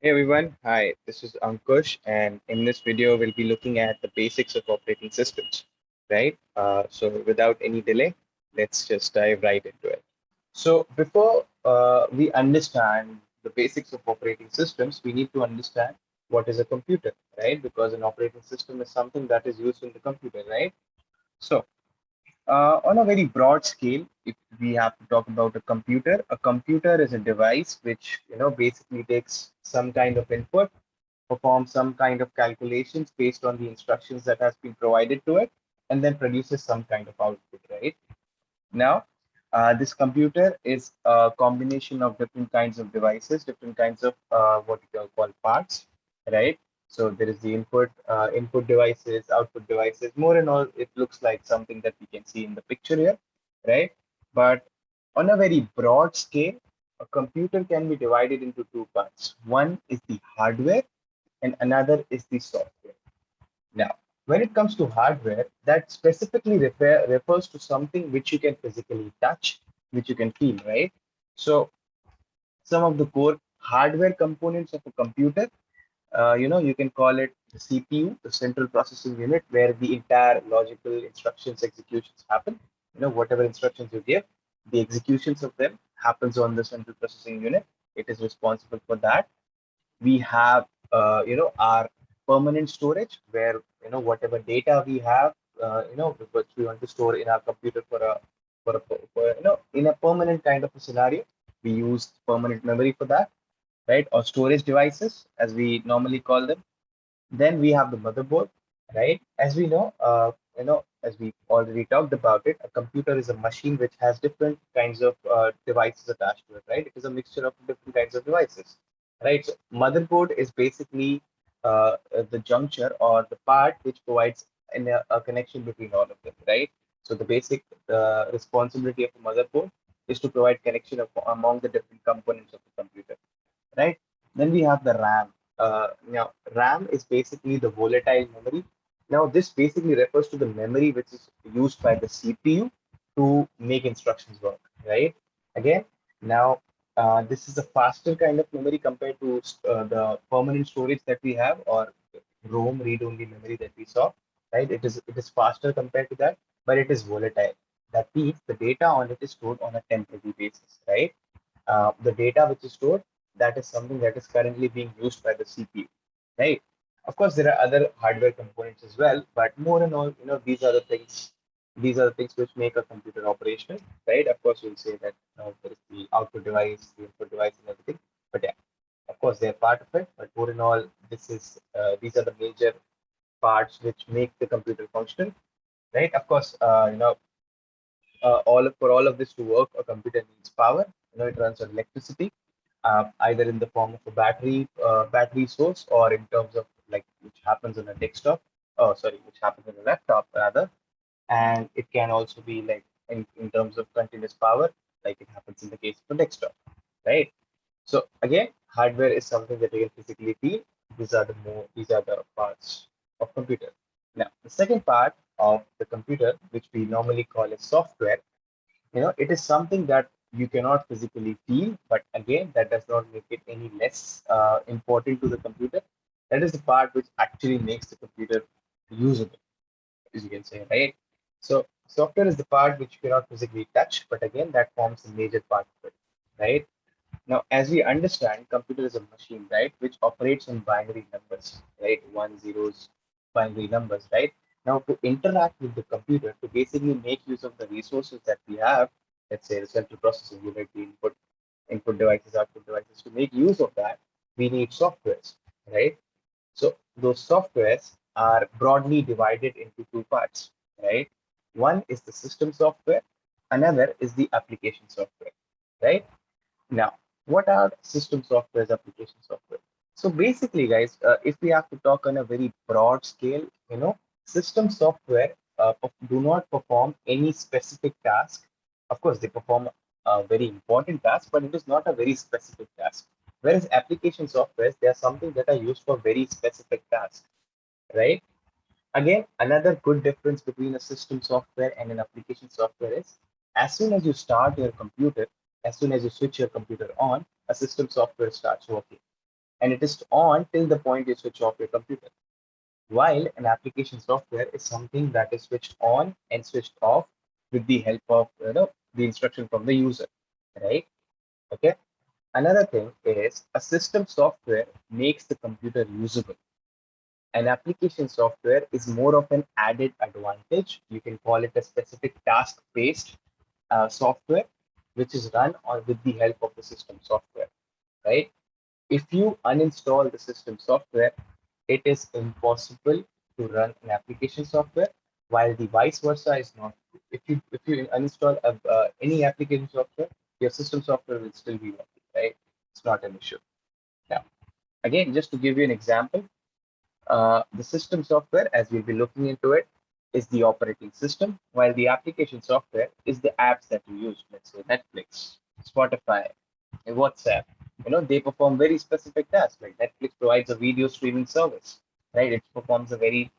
Hey everyone, hi, this is Ankush, and in this video, we'll be looking at the basics of operating systems, right? So, without any delay, let's just dive right into it. So, before we understand the basics of operating systems, we need to understand what is a computer, right? Because an operating system is something that is used in the computer, right? So, on a very broad scale, if we have to talk about a computer is a device which basically takes some kind of input, performs some kind of calculations based on the instructions that has been provided to it, and then produces some kind of output, right? Now, this computer is a combination of different kinds of devices, different kinds of what you can call parts, right? So there is the input devices, output devices. More and all, it looks like something that we can see in the picture here, right? But on a very broad scale, a computer can be divided into two parts. One is the hardware, and another is the software. Now, when it comes to hardware, that specifically refers to something which you can physically touch, which you can feel, right? So, some of the core hardware components of a computer, you can call it the CPU, the central processing unit, where the entire logical instructions executions happen. Whatever instructions you give, the executions of them happens on the central processing unit. It is responsible for that. We have our permanent storage where whatever data we have which we want to store in our computer for in a permanent kind of a scenario, we use permanent memory for that, right? Or storage devices as we normally call them. Then we have the motherboard, right? As we know, as we already talked about it, a computer is a machine which has different kinds of devices attached to it, right? It is a mixture of different kinds of devices, right? So motherboard is basically the juncture or the part which provides a connection between all of them, right? So the basic responsibility of a motherboard is to provide connection among the different components of the computer, right? Then we have the RAM. Now, RAM is basically the volatile memory. Now, this basically refers to the memory which is used by the CPU to make instructions work, right? Again, now this is a faster kind of memory compared to the permanent storage that we have, or ROM read-only memory that we saw, right? It is faster compared to that, but it is volatile. That means the data on it is stored on a temporary basis, right? The data which is stored, that is something that is currently being used by the CPU, right? Of course, there are other hardware components as well, but more and all, these are the things which make a computer operational, right? Of course, you'll say that there is the output device, the input device, and everything, but yeah, of course, they're part of it. But more in all, these are the major parts which make the computer functional, right? Of course, for all of this to work, a computer needs power. It runs on electricity, either in the form of a battery source, or in terms of like which happens on a desktop. Oh, sorry, which happens on a laptop rather. And it can also be like in terms of continuous power, like it happens in the case of a desktop, right? So again, hardware is something that you can physically feel. These are the parts of computer. Now, the second part of the computer, which we normally call as software, it is something that you cannot physically feel, but again, that does not make it any less important to the computer. That is the part which actually makes the computer usable, as you can say, right? So software is the part which you cannot physically touch, but again, that forms a major part of it, right? Now, as we understand, computer is a machine, right, which operates on binary numbers, right, one zeros, binary numbers, right. Now, to interact with the computer, to basically make use of the resources that we have, let's say the central processing unit, the input devices, output devices, to make use of that, we need softwares, right. So those softwares are broadly divided into two parts, right. One is the system software, another is the application software, right. Now, what are system softwares, application software? So basically, guys, if we have to talk on a very broad scale, system software do not perform any specific task. Of course, they perform a very important task, but it is not a very specific task. Whereas application softwares, they are something that are used for very specific tasks, right? Again, another good difference between a system software and an application software is as soon as you start your computer, as soon as you switch your computer on, a system software starts working, and it is on till the point you switch off your computer. While an application software is something that is switched on and switched off with the help of the instruction from the user, right? Okay. Another thing is a system software makes the computer usable. An application software is more of an added advantage. You can call it a specific task-based software, which is run on with the help of the system software, right? If you uninstall the system software, it is impossible to run an application software, while the vice versa is not true. If you uninstall any application software, your system software will still be working, right? It's not an issue. Now, again, just to give you an example, the system software, as we'll be looking into it, is the operating system, while the application software is the apps that you use. Let's say Netflix, Spotify, and WhatsApp. They perform very specific tasks. Like Netflix provides a video streaming service, right? It performs a very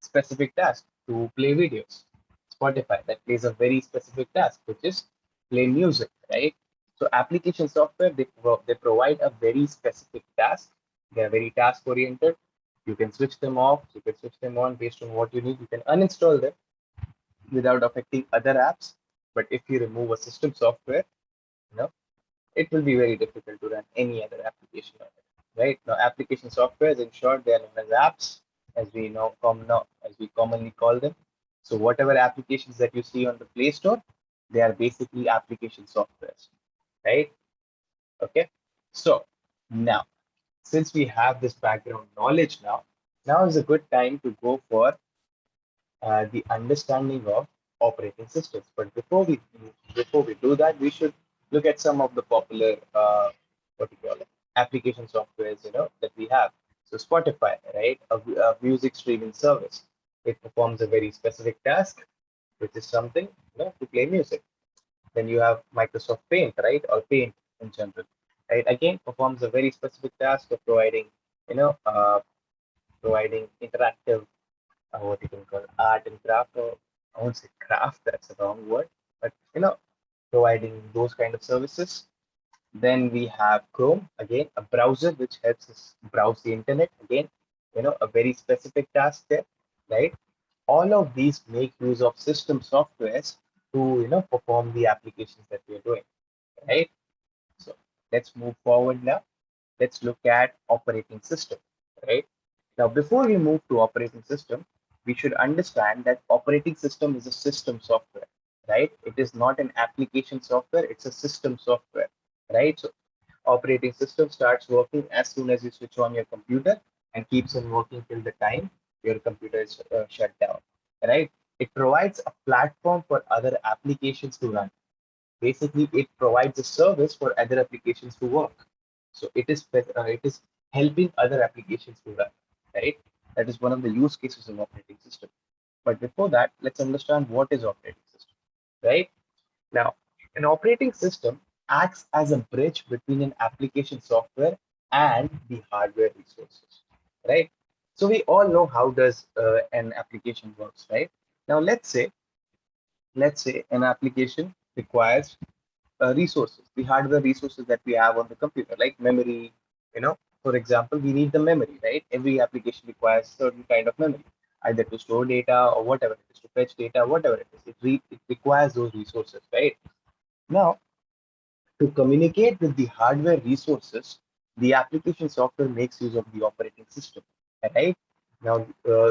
specific task to play videos. Spotify, that plays a very specific task, which is play music, right? So application software, they provide a very specific task. They are very task oriented. You can switch them off, you can switch them on based on what you need. You can uninstall them without affecting other apps. But if you remove a system software, you know, it will be very difficult to run any other application on it, right? Now, application softwares, in short, they are known as apps, as we know, as we commonly call them. So whatever applications that you see on the Play Store, they are basically application softwares, right? Okay. So now, since we have this background knowledge now is a good time to go for the understanding of operating systems. But before we do that, we should look at some of the popular what do you call it application softwares that we have. So Spotify, right, a music streaming service. It performs a very specific task, which is something to play music. Then you have Microsoft Paint, right, or Paint in general, right? Again, performs a very specific task of you know, uh, providing interactive what you can call art and craft, or I won't say craft, that's the wrong word, but providing those kind of services. Then we have Chrome, again, a browser which helps us browse the internet. Again, a very specific task there, right? All of these make use of system softwares to perform the applications that we are doing, right? So let's move forward now. Let's look at operating system, right? Now, before we move to operating system, we should understand that operating system is a system software, right? It is not an application software, it's a system software, right? So operating system starts working as soon as you switch on your computer and keeps on working till the time your computer is shut down, right? It provides a platform for other applications to run. Basically, it provides a service for other applications to work. So it is helping other applications to run, right? That is one of the use cases of operating system. But before that, let's understand what is operating system, right? Now, an operating system acts as a bridge between an application software and the hardware resources, right? So we all know how does an application works, right? Now let's say an application requires resources, the hardware resources that we have on the computer, like memory. For example, we need the memory, right? Every application requires certain kind of memory, either to store data or whatever it is, to fetch data, whatever it is. It requires those resources, right? Now, to communicate with the hardware resources, the application software makes use of the operating system, right? Now,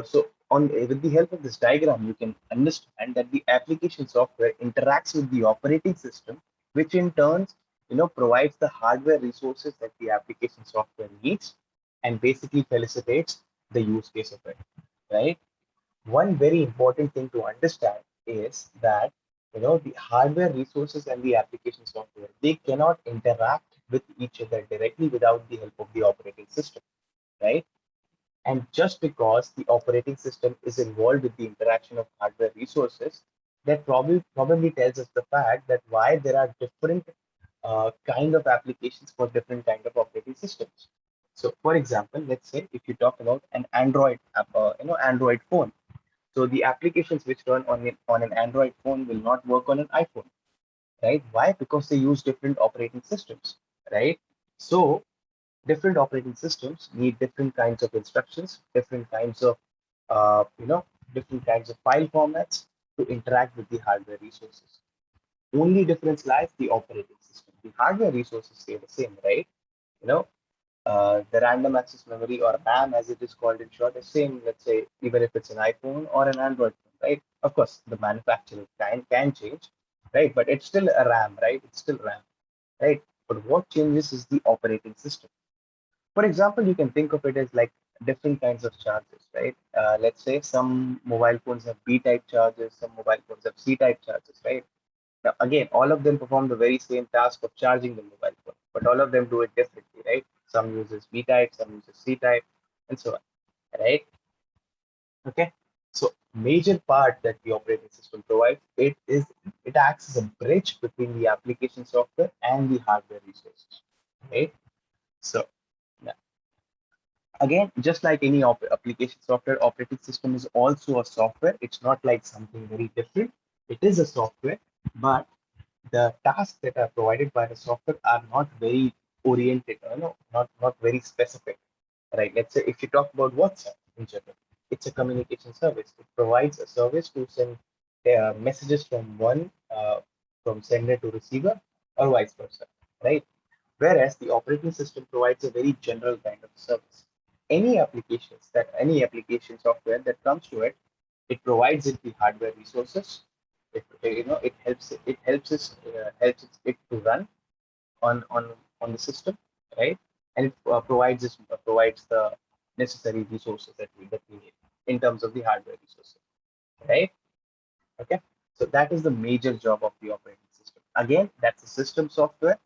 so with the help of this diagram, you can understand that the application software interacts with the operating system, which in turn, provides the hardware resources that the application software needs, and basically facilitates the use case of it, right? One very important thing to understand is that the hardware resources and the application software, they cannot interact with each other directly without the help of the operating system, right? And just because the operating system is involved with the interaction of hardware resources, that probably tells us the fact that why there are different kind of applications for different kind of operating systems. So for example, let's say if you talk about an Android app, Android phone, so the applications which run on an Android phone will not work on an iPhone, right? Why? Because they use different operating systems, right? So Different operating systems need different kinds of instructions, different kinds of, uh, you know, different kinds of file formats to interact with the hardware resources. Only difference lies the operating system. The hardware resources stay the same, right? You know, the random access memory, or RAM as it is called in short, is same, let's say, even if it's an iPhone or an Android phone, right? Of course, the manufacturer can change, right? But it's still a RAM, right? It's still RAM, right? But what changes is the operating system. For example, you can think of it as like different kinds of chargers, right? Let's say some mobile phones have B-type chargers, some mobile phones have C-type chargers, right? Now, again, all of them perform the very same task of charging the mobile phone, but all of them do it differently, right? Some uses B-type, some uses C-type, and so on, right? Okay. So, major part that the operating system provides, it acts as a bridge between the application software and the hardware resources, right? So, yeah. Again, just like any application software, operating system is also a software. It's not like something very different. It is a software, but the tasks that are provided by the software are not very oriented, not very specific, right? Let's say if you talk about WhatsApp in general, it's a communication service. It provides a service to send messages from sender to receiver, or vice versa, right? Whereas the operating system provides a very general kind of service. Any application software that comes to it, it provides it the hardware resources. It helps it to run on the system, right? And it provides the necessary resources that we need in terms of the hardware resources, right? Okay, so that is the major job of the operating system. Again, that's a system software.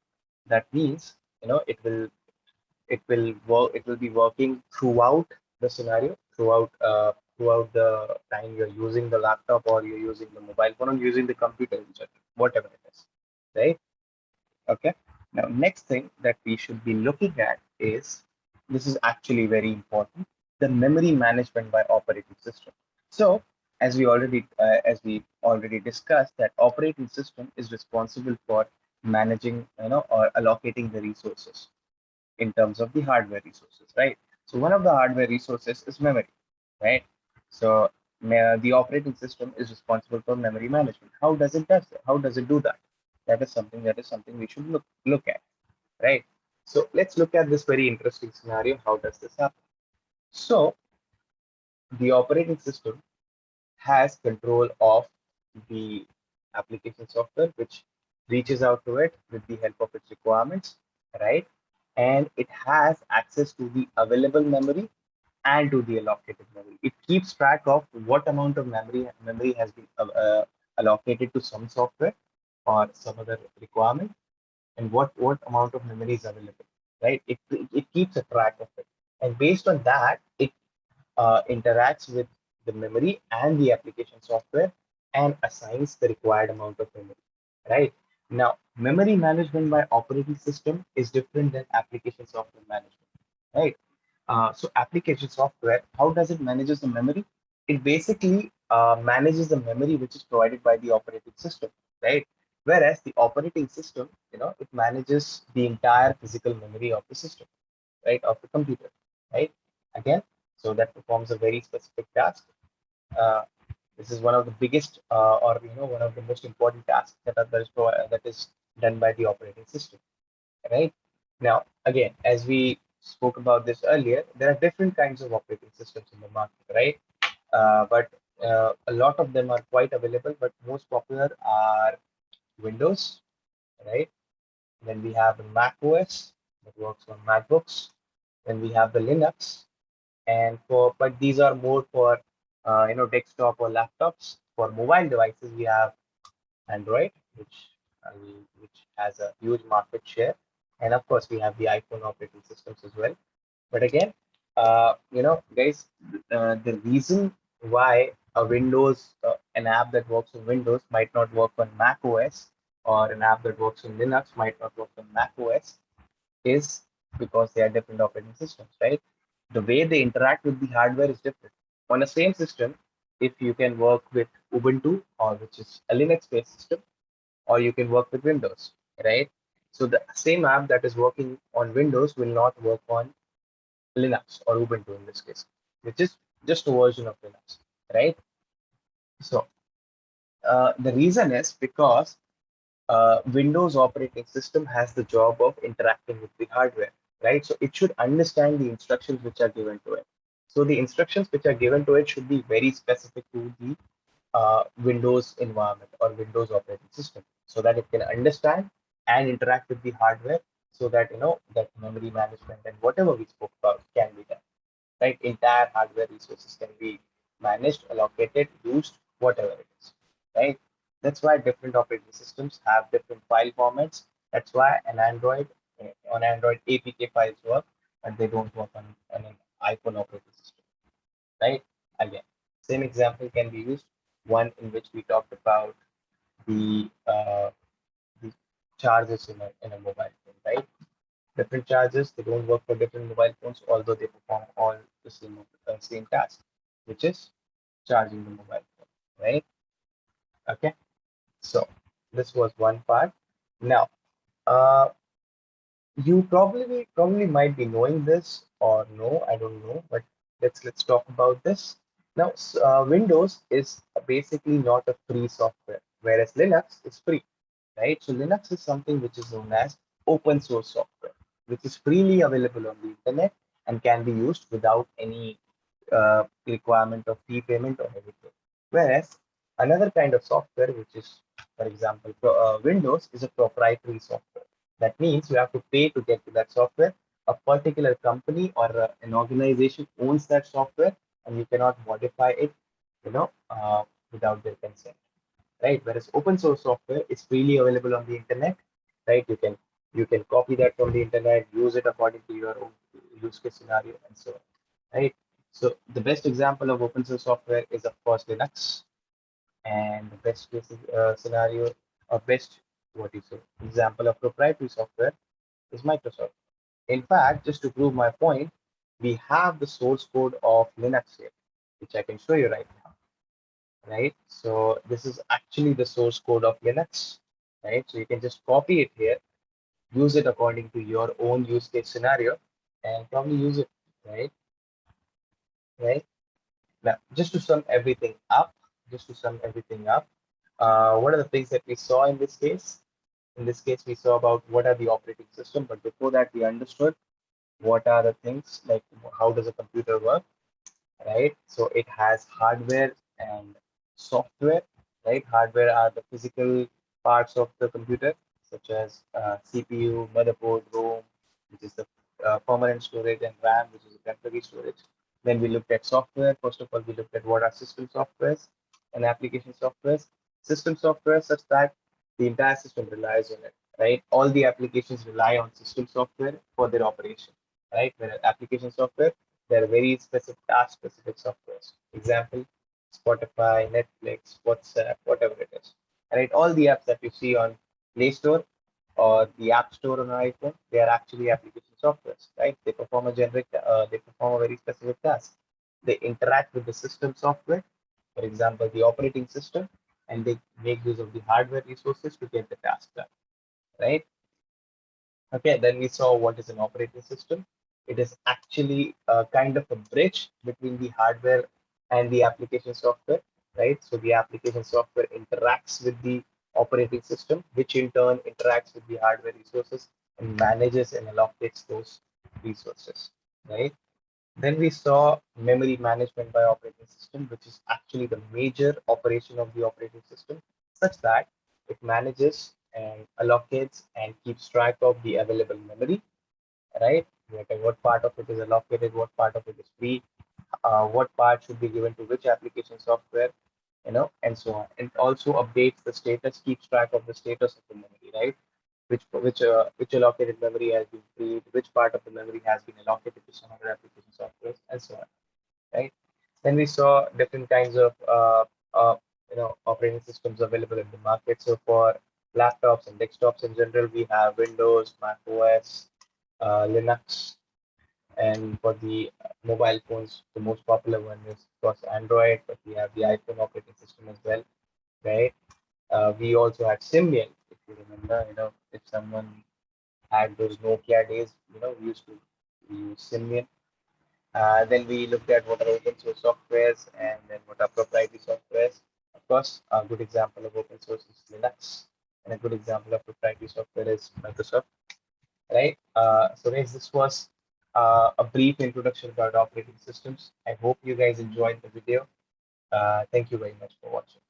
That means it will be working throughout the scenario, throughout the time you're using the laptop, or you're using the mobile phone, or using the computer in general, whatever it is, right? Okay. Now, next thing that we should be looking at is, this is actually very important, the memory management by operating system. So, as we already discussed, that operating system is responsible for managing, or allocating the resources in terms of the hardware resources, right? So one of the hardware resources is memory, right? So the operating system is responsible for memory management. How does it do that? That is something we should look at, right? So let's look at this very interesting scenario. How does this happen? So the operating system has control of the application software, which reaches out to it with the help of its requirements, right? And it has access to the available memory and to the allocated memory. It keeps track of what amount of memory has been allocated to some software or some other requirement, and what amount of memory is available, right? It keeps a track of it, and based on that, it interacts with the memory and the application software and assigns the required amount of memory, right? Now, memory management by operating system is different than application software management, right? So application software, how does it manages the memory? It basically manages the memory which is provided by the operating system, right? Whereas the operating system, it manages the entire physical memory of the system, right, of the computer, right? Again, so that performs a very specific task. Uh, this is one of the biggest, or one of the most important tasks that is done by the operating system, right? Now, again, as we spoke about this earlier, there are different kinds of operating systems in the market, right? But a lot of them are quite available, but most popular are Windows, right? Then we have the Mac OS that works on MacBooks. Then we have the Linux, but these are more for desktop or laptops. For mobile devices, we have Android, uh, which has a huge market share, and of course we have the iPhone operating systems as well. But again, guys, the reason why an app that works on Windows might not work on Mac OS, or an app that works on Linux might not work on Mac OS, is because they are different operating systems, right? The way they interact with the hardware is different. On the same system, if you can work with Ubuntu, or which is a Linux-based system, or you can work with Windows, right? So the same app that is working on Windows will not work on Linux or Ubuntu in this case, which is just a version of Linux, right? So the reason is because Windows operating system has the job of interacting with the hardware, right? So it should understand the instructions which are given to it. So the instructions which are given to it should be very specific to the Windows environment or Windows operating system, so that it can understand and interact with the hardware, so that that memory management and whatever we spoke about can be done, right? Entire hardware resources can be managed, allocated, used, whatever it is, right? That's why different operating systems have different file formats. That's why on Android APK files work, and they don't work on an iPhone operating system, right? Again, same example can be used. One in which we talked about the charges in a mobile phone, right? Different charges, they don't work for different mobile phones, although they perform all the same task, which is charging the mobile phone, right? Okay, so this was one part. Now, uh, you probably might be knowing this or no, I don't know, but let's talk about this. Now, Windows is basically not a free software, whereas Linux is free, right? So Linux is something which is known as open source software, which is freely available on the internet and can be used without any requirement of fee payment or anything. Whereas another kind of software, which is, for example, Windows, is a proprietary software. That means you have to pay to get to that software. A particular company or an organization owns that software, and you cannot modify it, without their consent, right? Whereas open source software is freely available on the internet, right? You can copy that from the internet, use it according to your own use case scenario, and so on, right? So the best example of open source software is of course Linux, and the best case scenario or best what you say example of proprietary software is Microsoft. In fact, just to prove my point, we have the source code of Linux here, which I can show you right now, right? So this is actually the source code of Linux, right? So you can just copy it here, use it according to your own use case scenario, and probably use it, right? Right? Now, just to sum everything up, what are the things that we saw in this case? In this case, we saw about what are the operating system, but before that, we understood what are the things like how does a computer work, right? So it has hardware and software, right? Hardware are the physical parts of the computer, such as CPU, motherboard, ROM, which is the permanent storage, and RAM, which is the temporary storage. Then we looked at software. First of all, we looked at what are system softwares and application softwares. System software such that the entire system relies on it, right? All the applications rely on system software for their operation, right? Whereas application software, they're very specific, task-specific softwares. Example, Spotify, Netflix, WhatsApp, whatever it is. Right? All the apps that you see on Play Store or the App Store on an iPhone, they are actually application softwares, right? They perform a very specific task. They interact with the system software, for example, the operating system, and they make use of the hardware resources to get the task done, right? Okay, then we saw what is an operating system. It is actually a kind of a bridge between the hardware and the application software, right? So the application software interacts with the operating system, which in turn interacts with the hardware resources and manages and allocates those resources, right? Then we saw memory management by operating system, which is actually the major operation of the operating system, such that it manages and allocates and keeps track of the available memory, right? What part of it is allocated, what part of it is free, what part should be given to which application software, and so on. It also updates the status, keeps track of the status of the memory, right? Which allocated memory has been freed, which part of the memory has been allocated to some other application software, and so on, right? Then we saw different kinds of operating systems available in the market. So for laptops and desktops in general, we have Windows, Mac OS, Linux, and for the mobile phones, the most popular one is of course Android, but we have the iPhone operating system as well, right? We also had Symbian, if you remember, if someone At those Nokia days, we used to use Symbian. Then we looked at what are open source softwares and then what are proprietary softwares. Of course, a good example of open source is Linux, and a good example of proprietary software is Microsoft, right? So guys, this was a brief introduction about operating systems. I hope you guys enjoyed the video. Thank you very much for watching.